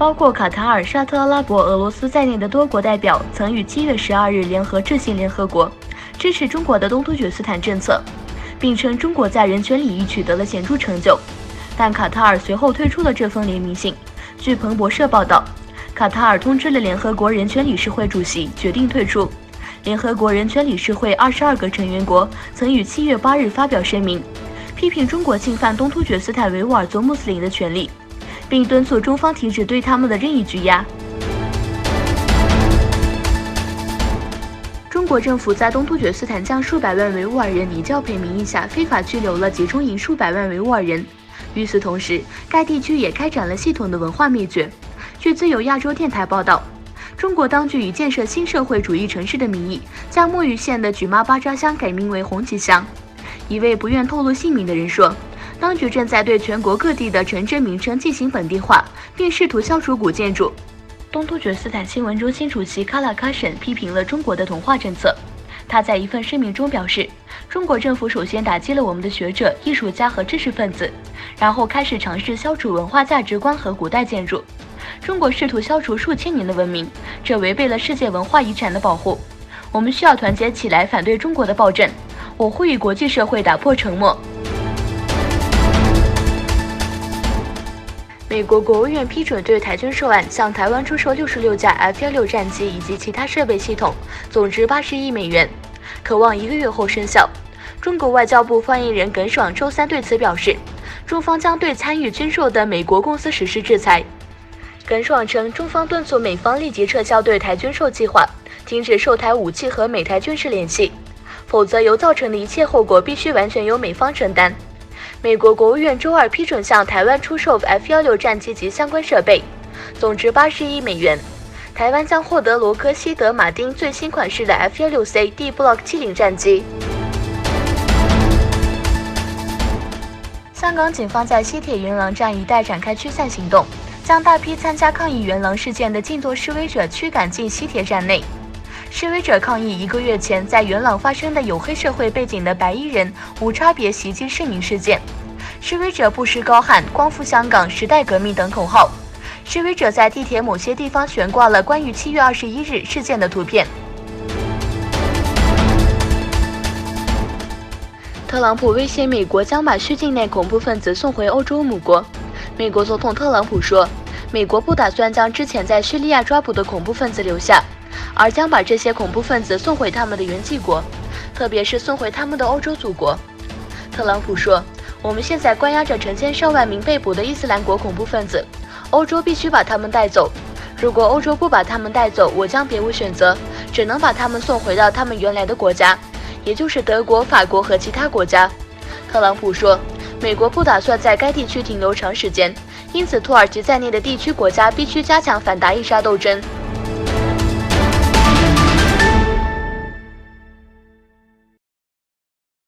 包括卡塔尔、沙特阿拉伯、俄罗斯在内的多国代表曾于7月12日联合致信联合国，支持中国的东突厥斯坦政策，并称中国在人权领域取得了显著成就。但卡塔尔随后退出了这封联名信。据彭博社报道，卡塔尔通知了联合国人权理事会主席，决定退出。联合国人权理事会22个成员国曾于7月8日发表声明，批评中国侵犯东突厥斯坦维吾尔族穆斯林的权利，并敦促中方停止对他们的任意拘押。中国政府在东突厥斯坦将数百万维吾尔人以教培名义下非法拘留了集中营数百万维吾尔人。与此同时，该地区也开展了系统的文化灭绝。据自由亚洲电台报道，中国当局以建设新社会主义城市的名义，将墨鱼县的举妈巴扎乡改名为红旗乡。一位不愿透露姓名的人说，当局正在对全国各地的城镇名称进行本地化，并试图消除古建筑。东突厥斯坦新闻中心主席卡拉卡什批评了中国的同化政策。他在一份声明中表示，中国政府首先打击了我们的学者、艺术家和知识分子，然后开始尝试消除文化价值观和古代建筑。中国试图消除数千年的文明，这违背了世界文化遗产的保护。我们需要团结起来反对中国的暴政。我呼吁国际社会打破沉默。美国国务院批准对台军售案向台湾出售66架 F-16战机以及其他设备系统，总值80亿美元，可望1个月后生效。中国外交部发言人耿爽周三对此表示，中方将对参与军售的美国公司实施制裁。耿爽称，中方敦促美方立即撤销对台军售计划，停止售台武器和美台军事联系，否则由造成的一切后果必须完全由美方承担。美国国务院周二批准向台湾出售 F-16战机及相关设备，总值80亿美元。台湾将获得罗科希德马丁最新款式的 F-16C D Block 70战机。香港警方在西铁元朗站一带展开驱散行动，将大批参加抗议元朗事件的静坐示威者驱赶进西铁站内。示威者抗议1个月前在元朗发生的有黑社会背景的白衣人无差别袭击市民事件。示威者不时高喊"光复香港"、"时代革命"等口号。示威者在地铁某些地方悬挂了关于7月21日事件的图片。特朗普威胁美国将把区境内恐怖分子送回欧洲母国。美国总统特朗普说，美国不打算将之前在叙利亚抓捕的恐怖分子留下，而将把这些恐怖分子送回他们的原籍国，特别是送回他们的欧洲祖国。特朗普说，我们现在关押着成千上万名被捕的伊斯兰国恐怖分子，欧洲必须把他们带走。如果欧洲不把他们带走，我将别无选择，只能把他们送回到他们原来的国家，也就是德国、法国和其他国家。特朗普说，美国不打算在该地区停留长时间，因此土耳其在内的地区国家必须加强反达伊沙斗争。